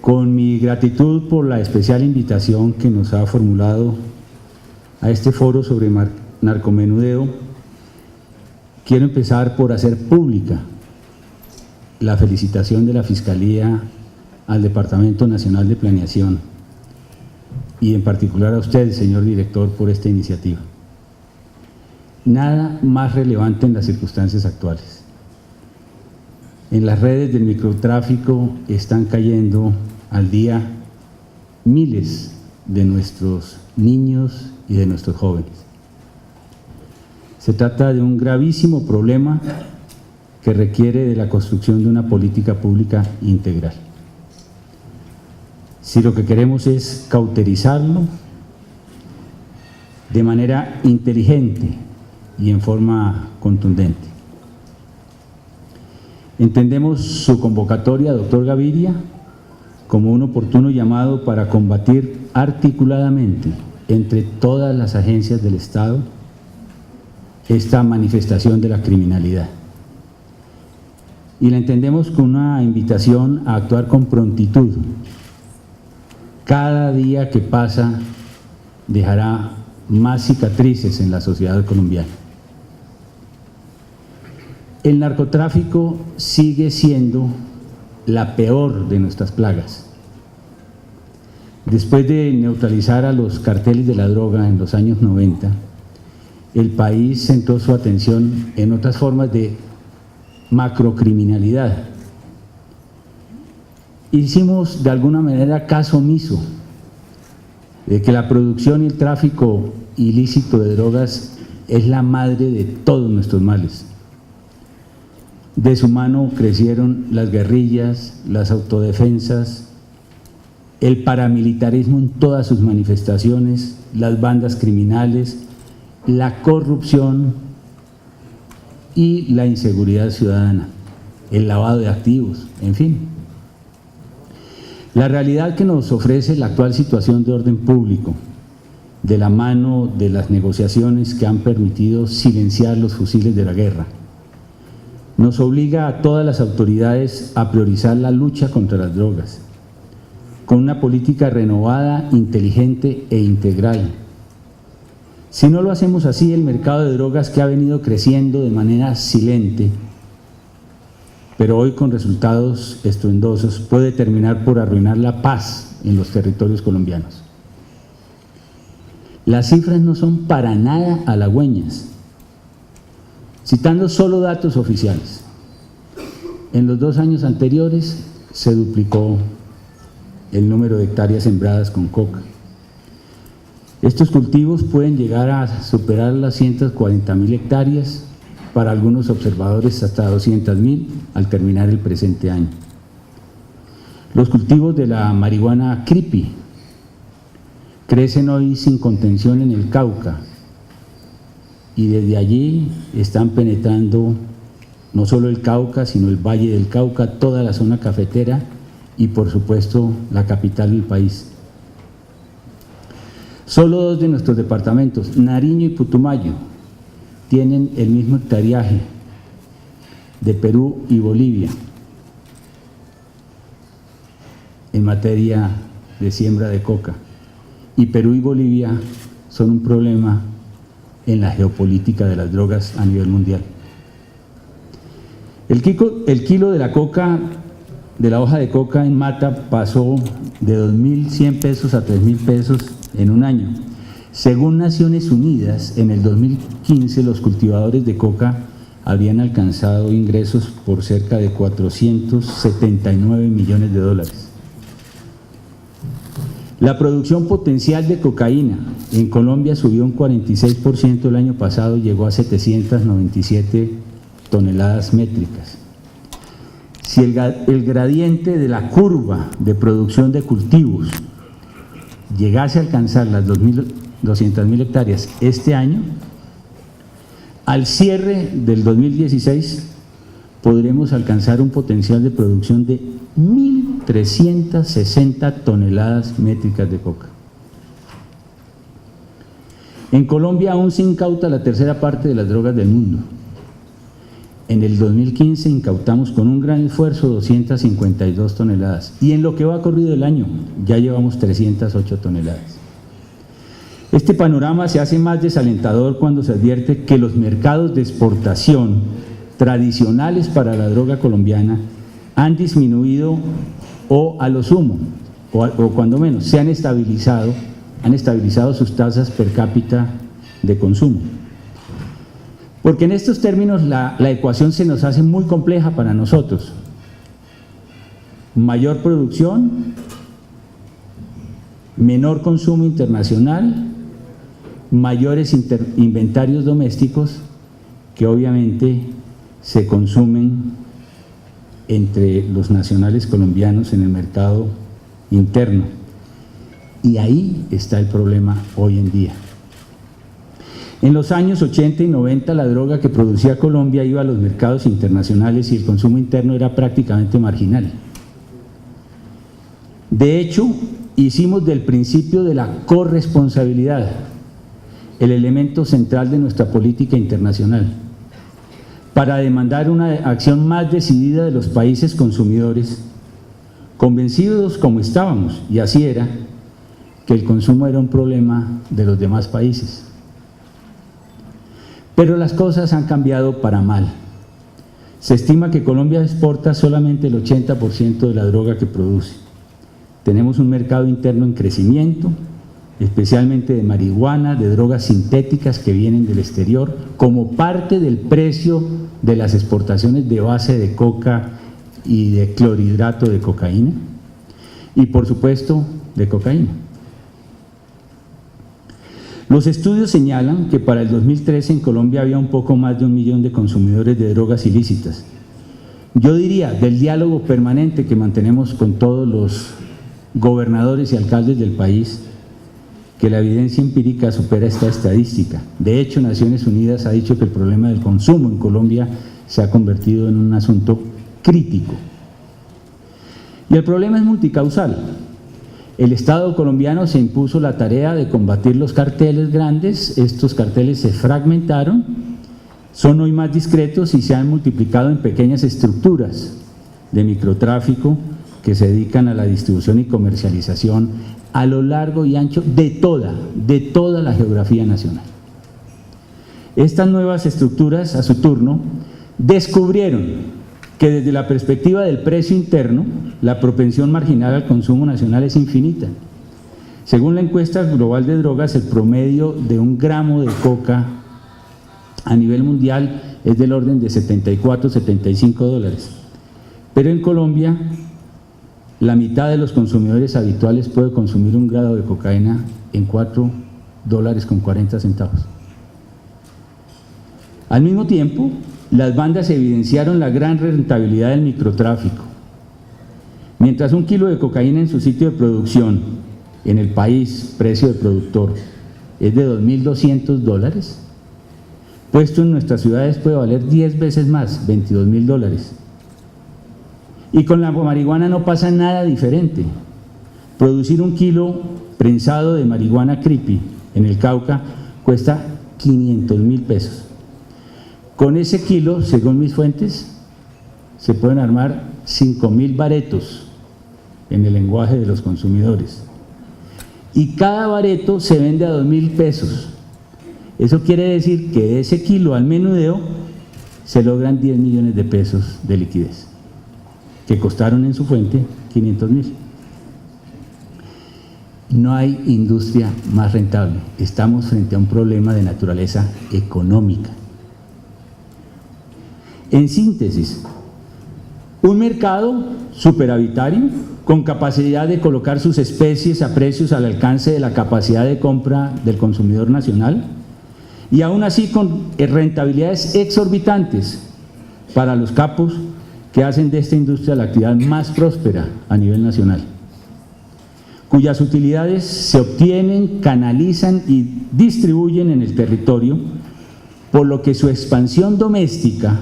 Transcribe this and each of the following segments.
Con mi gratitud por la especial invitación que nos ha formulado a este foro sobre narcomenudeo, quiero empezar por hacer pública la felicitación de la Fiscalía al Departamento Nacional de Planeación y en particular a usted, señor director, por esta iniciativa. Nada más relevante en las circunstancias actuales. En las redes del microtráfico están cayendo al día miles de nuestros niños y de nuestros jóvenes. Se trata de un gravísimo problema que requiere de la construcción de una política pública integral. Si lo que queremos es cauterizarlo de manera inteligente y en forma contundente. Entendemos su convocatoria, doctor Gaviria, como un oportuno llamado para combatir articuladamente entre todas las agencias del Estado esta manifestación de la criminalidad. Y la entendemos como una invitación a actuar con prontitud. Cada día que pasa dejará más cicatrices en la sociedad colombiana. El narcotráfico sigue siendo la peor de nuestras plagas. Después de neutralizar a los carteles de la droga en los años 90, el país centró su atención en otras formas de macrocriminalidad. Hicimos de alguna manera caso omiso de que la producción y el tráfico ilícito de drogas es la madre de todos nuestros males. De su mano crecieron las guerrillas, las autodefensas, el paramilitarismo en todas sus manifestaciones, las bandas criminales, la corrupción y la inseguridad ciudadana, el lavado de activos, en fin. La realidad que nos ofrece la actual situación de orden público, de la mano de las negociaciones que han permitido silenciar los fusiles de la guerra, nos obliga a todas las autoridades a priorizar la lucha contra las drogas, con una política renovada, inteligente e integral. Si no lo hacemos así, el mercado de drogas, que ha venido creciendo de manera silente, pero hoy con resultados estruendosos, puede terminar por arruinar la paz en los territorios colombianos. Las cifras no son para nada halagüeñas. Citando solo datos oficiales, en los 2 años anteriores se duplicó el número de hectáreas sembradas con coca. Estos cultivos pueden llegar a superar las 140.000 hectáreas, para algunos observadores hasta 200.000 al terminar el presente año. Los cultivos de la marihuana creepy crecen hoy sin contención en el Cauca, y desde allí están penetrando no solo el Cauca, sino el Valle del Cauca, toda la zona cafetera y por supuesto la capital del país. Solo 2 de nuestros departamentos, Nariño y Putumayo, tienen el mismo hectareaje de Perú y Bolivia en materia de siembra de coca, y Perú y Bolivia son un problema en la geopolítica de las drogas a nivel mundial. El kilo de la coca, de la hoja de coca en mata, pasó de 2.100 pesos a 3.000 pesos en un año. Según Naciones Unidas, en el 2015 los cultivadores de coca habían alcanzado ingresos por cerca de 479 millones de dólares. La producción potencial de cocaína en Colombia subió un 46% el año pasado, llegó a 797 toneladas métricas. Si el gradiente de la curva de producción de cultivos llegase a alcanzar las 200.000 hectáreas este año, al cierre del 2016 podremos alcanzar un potencial de producción de 1.360 toneladas métricas de coca. En Colombia aún se incauta la tercera parte de las drogas del mundo. En el 2015 incautamos con un gran esfuerzo 252 toneladas y en lo que va corrido el año ya llevamos 308 toneladas. Este panorama se hace más desalentador cuando se advierte que los mercados de exportación tradicionales para la droga colombiana han disminuido o a lo sumo, o cuando menos, se han estabilizado sus tasas per cápita de consumo. Porque en estos términos la ecuación se nos hace muy compleja para nosotros. Mayor producción, menor consumo internacional, mayores inventarios domésticos que obviamente se consumen entre los nacionales colombianos en el mercado interno. Y ahí está el problema hoy en día. En los años 80 y 90 la droga que producía Colombia iba a los mercados internacionales y el consumo interno era prácticamente marginal. De hecho, hicimos del principio de la corresponsabilidad el elemento central de nuestra política internacional, para demandar una acción más decidida de los países consumidores, convencidos como estábamos, y así era, que el consumo era un problema de los demás países. Pero las cosas han cambiado para mal. Se estima que Colombia exporta solamente el 80% de la droga que produce. Tenemos un mercado interno en crecimiento, especialmente de marihuana, de drogas sintéticas que vienen del exterior, como parte del precio de las exportaciones de base de coca y de clorhidrato de cocaína, y por supuesto de cocaína. Los estudios señalan que para el 2013 en Colombia había un poco más de 1 millón de consumidores de drogas ilícitas. Yo diría, del diálogo permanente que mantenemos con todos los gobernadores y alcaldes del país, que la evidencia empírica supera esta estadística. De hecho, Naciones Unidas ha dicho que el problema del consumo en Colombia se ha convertido en un asunto crítico. Y el problema es multicausal. El Estado colombiano se impuso la tarea de combatir los carteles grandes, estos carteles se fragmentaron, son hoy más discretos y se han multiplicado en pequeñas estructuras de microtráfico que se dedican a la distribución y comercialización a lo largo y ancho de toda la geografía nacional. Estas nuevas estructuras, a su turno, descubrieron que desde la perspectiva del precio interno, la propensión marginal al consumo nacional es infinita. Según la encuesta global de drogas, el promedio de 1 gramo de coca a nivel mundial es del orden de 74, 75 dólares. Pero en Colombia, la mitad de los consumidores habituales puede consumir 1 grado de cocaína en 4 dólares con 40 centavos. Al mismo tiempo, las bandas evidenciaron la gran rentabilidad del microtráfico. Mientras 1 kilo de cocaína en su sitio de producción, en el país, precio de productor, es de 2.200 dólares, puesto en nuestras ciudades puede valer 10 veces más, 22.000 dólares. Y con la marihuana no pasa nada diferente. Producir 1 kilo prensado de marihuana creepy en el Cauca cuesta 500.000 pesos. Con ese kilo, según mis fuentes, se pueden armar 5.000 baretos en el lenguaje de los consumidores. Y cada bareto se vende a 2.000 pesos. Eso quiere decir que de ese kilo al menudeo se logran 10 millones de pesos de liquidez, que costaron en su fuente 500.000. No hay industria más rentable. Estamos frente a un problema de naturaleza económica. En síntesis, un mercado superavitario con capacidad de colocar sus especies a precios al alcance de la capacidad de compra del consumidor nacional y aún así con rentabilidades exorbitantes para los capos que hacen de esta industria la actividad más próspera a nivel nacional, cuyas utilidades se obtienen, canalizan y distribuyen en el territorio, por lo que su expansión doméstica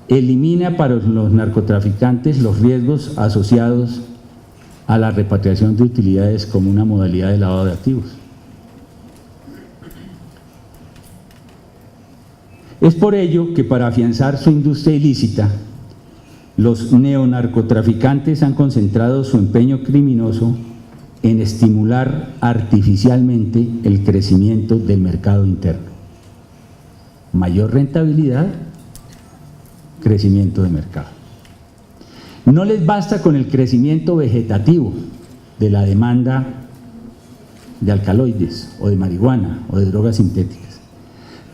elimina para los narcotraficantes los riesgos asociados a la repatriación de utilidades como una modalidad de lavado de activos. Es por ello que para afianzar su industria ilícita, los neonarcotraficantes han concentrado su empeño criminoso en estimular artificialmente el crecimiento del mercado interno. Mayor rentabilidad, crecimiento de mercado. No les basta con el crecimiento vegetativo de la demanda de alcaloides o de marihuana o de drogas sintéticas.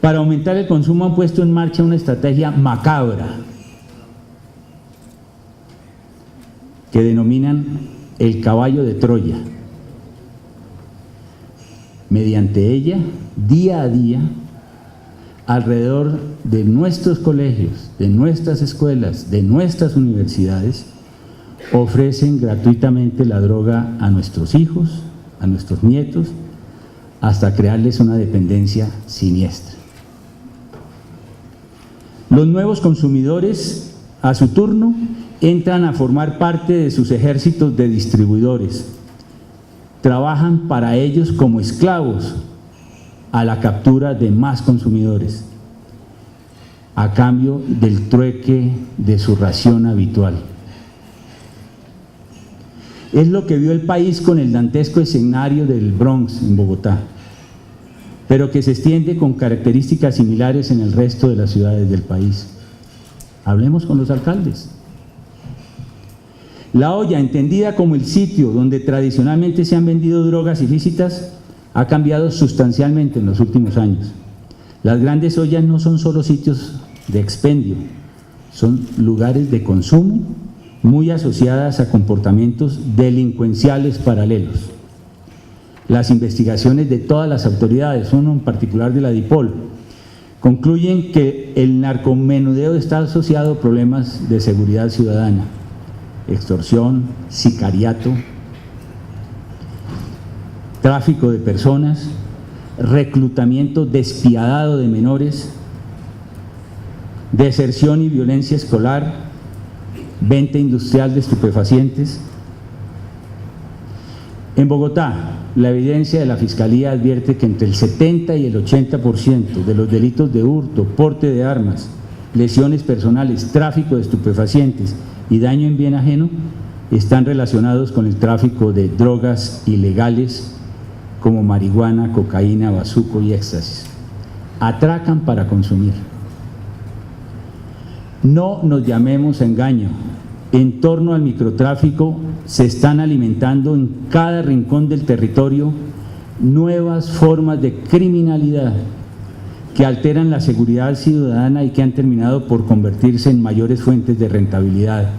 Para aumentar el consumo han puesto en marcha una estrategia macabra que denominan el caballo de Troya. Mediante ella, día a día, alrededor de nuestros colegios, de nuestras escuelas, de nuestras universidades, ofrecen gratuitamente la droga a nuestros hijos, a nuestros nietos, hasta crearles una dependencia siniestra. Los nuevos consumidores, a su turno, entran a formar parte de sus ejércitos de distribuidores. Trabajan para ellos como esclavos a la captura de más consumidores, a cambio del trueque de su ración habitual. Es lo que vio el país con el dantesco escenario del Bronx en Bogotá, pero que se extiende con características similares en el resto de las ciudades del país. Hablemos con los alcaldes. La Olla, entendida como el sitio donde tradicionalmente se han vendido drogas ilícitas, ha cambiado sustancialmente en los últimos años. Las grandes ollas no son solo sitios de expendio, son lugares de consumo muy asociadas a comportamientos delincuenciales paralelos. Las investigaciones de todas las autoridades, uno en particular de la DIPOL, concluyen que el narcomenudeo está asociado a problemas de seguridad ciudadana, extorsión, sicariato, tráfico de personas, reclutamiento despiadado de menores, deserción y violencia escolar, venta industrial de estupefacientes. En Bogotá, la evidencia de la Fiscalía advierte que entre el 70 y el 80% de los delitos de hurto, porte de armas, lesiones personales, tráfico de estupefacientes y daño en bien ajeno están relacionados con el tráfico de drogas ilegales como marihuana, cocaína, bazuco y éxtasis. Atracan para consumir. No nos llamemos a engaño. En torno al microtráfico se están alimentando en cada rincón del territorio nuevas formas de criminalidad que alteran la seguridad ciudadana y que han terminado por convertirse en mayores fuentes de rentabilidad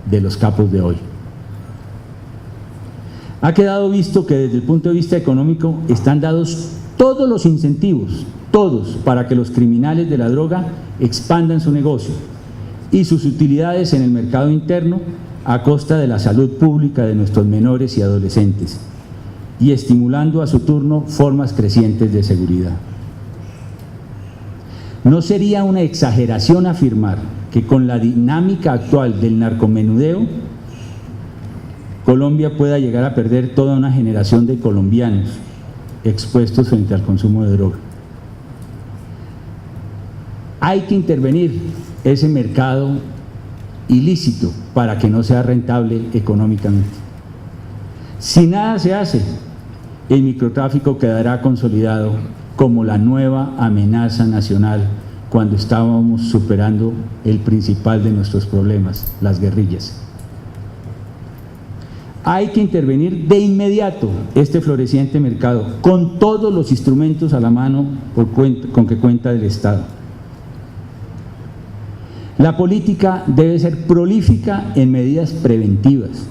de los capos de hoy. Ha quedado visto que desde el punto de vista económico están dados todos los incentivos, todos, para que los criminales de la droga expandan su negocio y sus utilidades en el mercado interno a costa de la salud pública de nuestros menores y adolescentes y estimulando a su turno formas crecientes de seguridad. No sería una exageración afirmar que con la dinámica actual del narcomenudeo, Colombia pueda llegar a perder toda una generación de colombianos expuestos frente al consumo de droga. Hay que intervenir ese mercado ilícito para que no sea rentable económicamente. Si nada se hace, el microtráfico quedará consolidado como la nueva amenaza nacional cuando estábamos superando el principal de nuestros problemas, las guerrillas. Hay que intervenir de inmediato este floreciente mercado con todos los instrumentos a la mano con que cuenta el Estado. La política debe ser prolífica en medidas preventivas,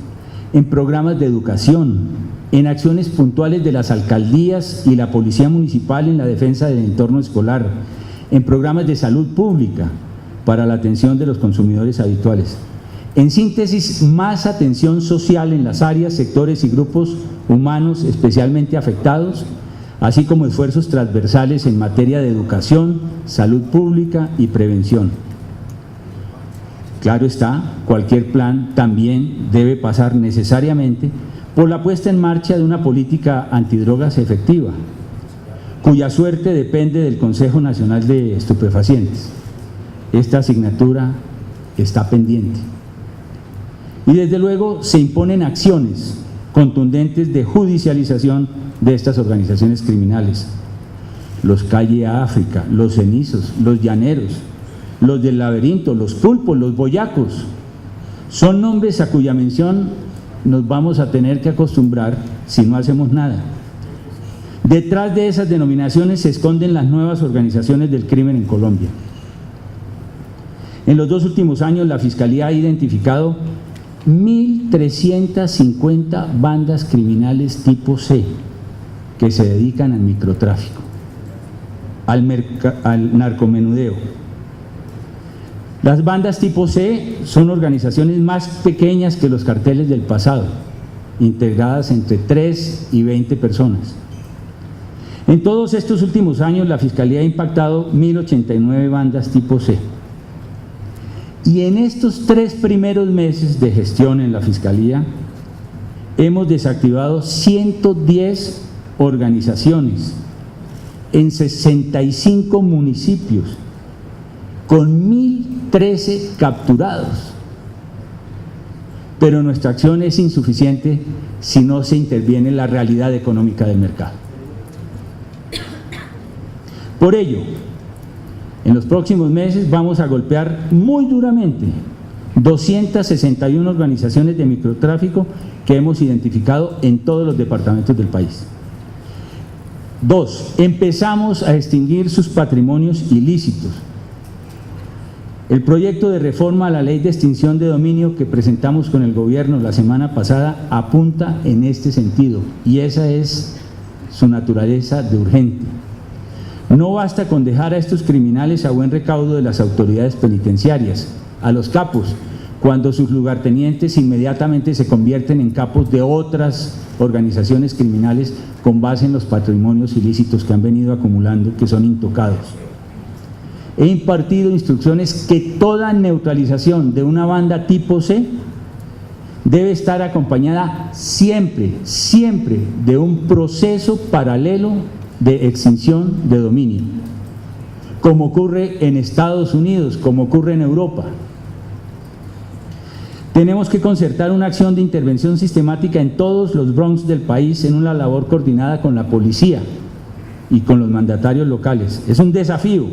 en programas de educación, en acciones puntuales de las alcaldías y la policía municipal en la defensa del entorno escolar, en programas de salud pública para la atención de los consumidores habituales. En síntesis, más atención social en las áreas, sectores y grupos humanos especialmente afectados, así como esfuerzos transversales en materia de educación, salud pública y prevención. Claro está, cualquier plan también debe pasar necesariamente por la puesta en marcha de una política antidrogas efectiva, cuya suerte depende del Consejo Nacional de Estupefacientes. Esta asignatura está pendiente. Y desde luego se imponen acciones contundentes de judicialización de estas organizaciones criminales. Los Calle África, los Cenizos, los Llaneros, los del Laberinto, los Pulpos, los Boyacos, son nombres a cuya mención nos vamos a tener que acostumbrar si no hacemos nada. Detrás de esas denominaciones se esconden las nuevas organizaciones del crimen en Colombia. En los 2 últimos años la Fiscalía ha identificado 1.350 bandas criminales tipo C que se dedican al microtráfico, al narcomenudeo. Las bandas tipo C son organizaciones más pequeñas que los carteles del pasado, integradas entre 3 y 20 personas. En todos estos últimos años la Fiscalía ha impactado 1.089 bandas tipo C. Y en estos 3 primeros meses de gestión en la Fiscalía hemos desactivado 110 organizaciones en 65 municipios con 1.013 capturados. Pero nuestra acción es insuficiente si no se interviene en la realidad económica del mercado. Por ello, en los próximos meses vamos a golpear muy duramente 261 organizaciones de microtráfico que hemos identificado en todos los departamentos del país. 2. Empezamos a extinguir sus patrimonios ilícitos. El proyecto de reforma a la Ley de Extinción de Dominio que presentamos con el Gobierno la semana pasada apunta en este sentido, y esa es su naturaleza de urgente. No basta con dejar a estos criminales a buen recaudo de las autoridades penitenciarias, a los capos, cuando sus lugartenientes inmediatamente se convierten en capos de otras organizaciones criminales con base en los patrimonios ilícitos que han venido acumulando, que son intocados. He impartido instrucciones que toda neutralización de una banda tipo C debe estar acompañada siempre de un proceso paralelo de extinción de dominio, como ocurre en Estados Unidos, como ocurre en Europa. Tenemos que concertar una acción de intervención sistemática en todos los Bronx del país en una labor coordinada con la policía y con los mandatarios locales. Es un desafío.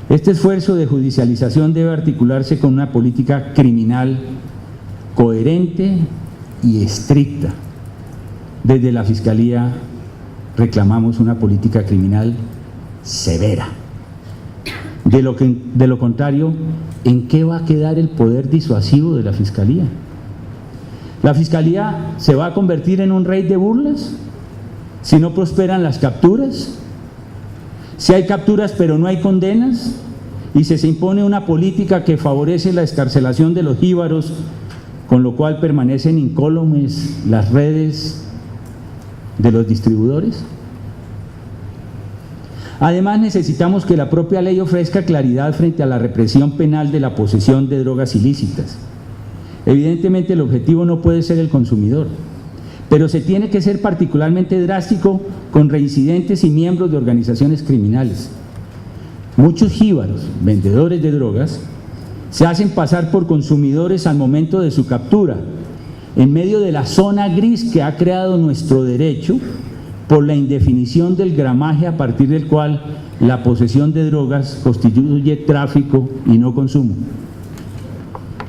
Este esfuerzo de judicialización debe articularse con una política criminal coherente y estricta. Desde la Fiscalía reclamamos una política criminal severa. De lo contrario, ¿en qué va a quedar el poder disuasivo de la Fiscalía? ¿La Fiscalía se va a convertir en un rey de burlas si no prosperan las capturas? Si hay capturas pero no hay condenas y se impone una política que favorece la excarcelación de los jíbaros, con lo cual permanecen incólumes las redes de los distribuidores. Además, necesitamos que la propia ley ofrezca claridad frente a la represión penal de la posesión de drogas ilícitas. Evidentemente el objetivo no puede ser el consumidor, pero se tiene que ser particularmente drástico con reincidentes y miembros de organizaciones criminales. Muchos jíbaros, vendedores de drogas, se hacen pasar por consumidores al momento de su captura, en medio de la zona gris que ha creado nuestro derecho por la indefinición del gramaje a partir del cual la posesión de drogas constituye tráfico y no consumo.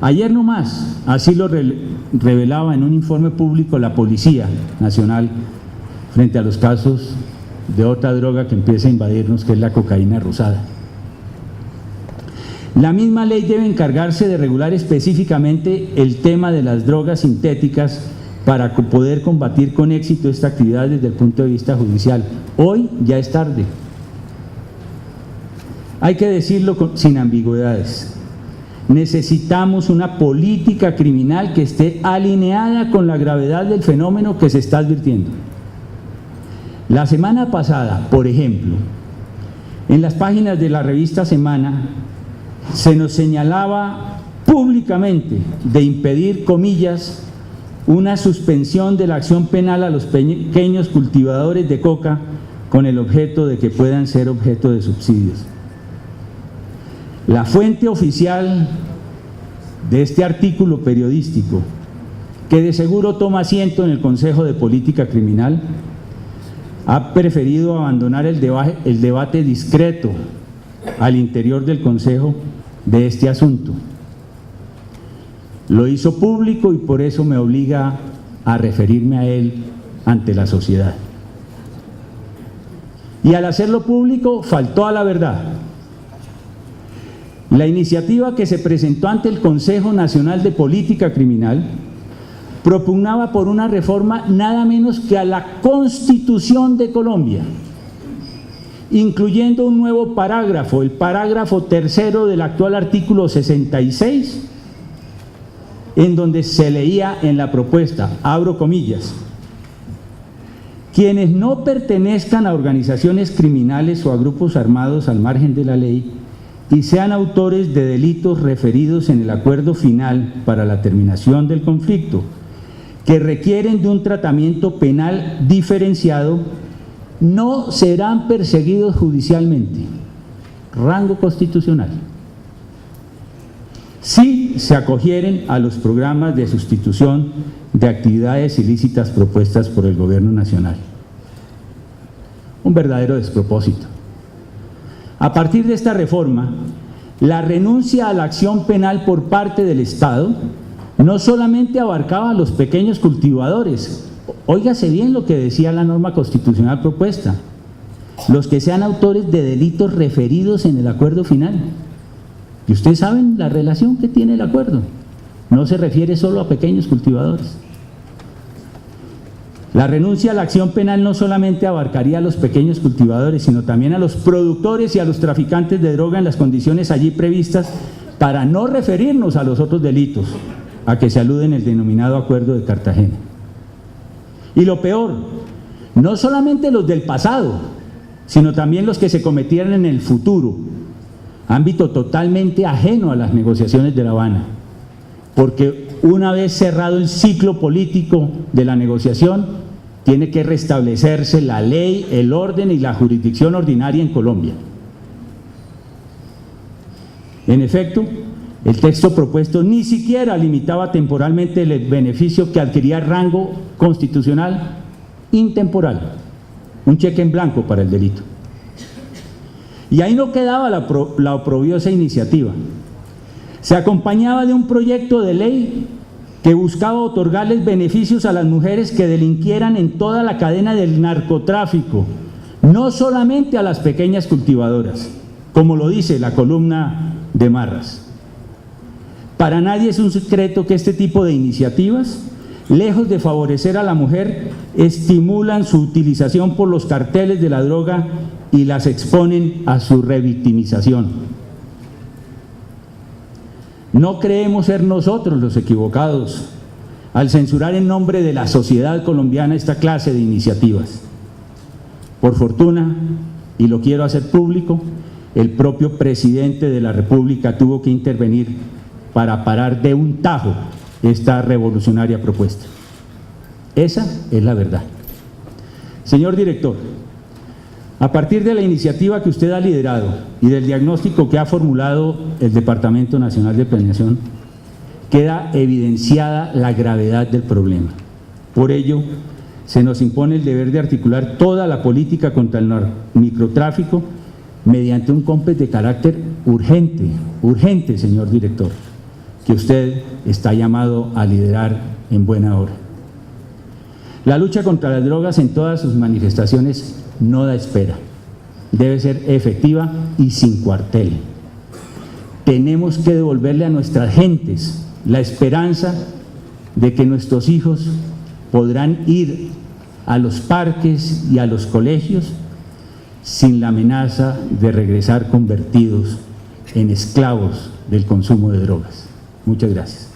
Ayer nomás, así lo revelaba en un informe público la Policía Nacional frente a los casos de otra droga que empieza a invadirnos, que es la cocaína rosada. La misma ley debe encargarse de regular específicamente el tema de las drogas sintéticas para poder combatir con éxito esta actividad desde el punto de vista judicial. Hoy ya es tarde. Hay que decirlo sin ambigüedades. Necesitamos una política criminal que esté alineada con la gravedad del fenómeno que se está advirtiendo. La semana pasada, por ejemplo, en las páginas de la revista Semana, se nos señalaba públicamente de impedir, comillas, una suspensión de la acción penal a los pequeños cultivadores de coca con el objeto de que puedan ser objeto de subsidios. La fuente oficial de este artículo periodístico, que de seguro toma asiento en el Consejo de Política Criminal, ha preferido abandonar el debate discreto al interior del Consejo de este asunto. Lo hizo público y por eso me obliga a referirme a él ante la sociedad. Y al hacerlo público faltó a la verdad. La iniciativa que se presentó ante el Consejo Nacional de Política Criminal propugnaba por una reforma nada menos que a la Constitución de Colombia, incluyendo un nuevo parágrafo, el parágrafo 3º del actual artículo 66, en donde se leía en la propuesta, abro comillas, quienes no pertenezcan a organizaciones criminales o a grupos armados al margen de la ley y sean autores de delitos referidos en el acuerdo final para la terminación del conflicto, que requieren de un tratamiento penal diferenciado, no serán perseguidos judicialmente. Rango constitucional. Si se acogieren a los programas de sustitución de actividades ilícitas propuestas por el Gobierno Nacional. Un verdadero despropósito. A partir de esta reforma, la renuncia a la acción penal por parte del Estado no solamente abarcaba a los pequeños cultivadores, óigase bien lo que decía la norma constitucional propuesta, los que sean autores de delitos referidos en el acuerdo final. Y ustedes saben la relación que tiene el acuerdo, no se refiere solo a pequeños cultivadores. La renuncia a la acción penal no solamente abarcaría a los pequeños cultivadores, sino también a los productores y a los traficantes de droga en las condiciones allí previstas, para no referirnos a los otros delitos a que se alude en el denominado Acuerdo de Cartagena. Y lo peor, no solamente los del pasado, sino también los que se cometieran en el futuro, ámbito totalmente ajeno a las negociaciones de La Habana, porque una vez cerrado el ciclo político de la negociación, tiene que restablecerse la ley, el orden y la jurisdicción ordinaria en Colombia. En efecto, el texto propuesto ni siquiera limitaba temporalmente el beneficio que adquiría rango constitucional intemporal, un cheque en blanco para el delito. Y ahí no quedaba la oprobiosa iniciativa. Se acompañaba de un proyecto de ley que buscaba otorgarles beneficios a las mujeres que delinquieran en toda la cadena del narcotráfico, no solamente a las pequeñas cultivadoras, como lo dice la columna de Marras. Para nadie es un secreto que este tipo de iniciativas, lejos de favorecer a la mujer, estimulan su utilización por los carteles de la droga y las exponen a su revictimización. No creemos ser nosotros los equivocados al censurar en nombre de la sociedad colombiana esta clase de iniciativas. Por fortuna, y lo quiero hacer público, el propio presidente de la República tuvo que intervenir para parar de un tajo esta revolucionaria propuesta. Esa es la verdad. Señor director, a partir de la iniciativa que usted ha liderado y del diagnóstico que ha formulado el Departamento Nacional de Planeación, queda evidenciada la gravedad del problema. Por ello, se nos impone el deber de articular toda la política contra el microtráfico mediante un COMPES de carácter urgente, señor director, que usted está llamado a liderar en buena hora. La lucha contra las drogas en todas sus manifestaciones no da espera, debe ser efectiva y sin cuartel. Tenemos que devolverle a nuestras gentes la esperanza de que nuestros hijos podrán ir a los parques y a los colegios sin la amenaza de regresar convertidos en esclavos del consumo de drogas. Muchas gracias.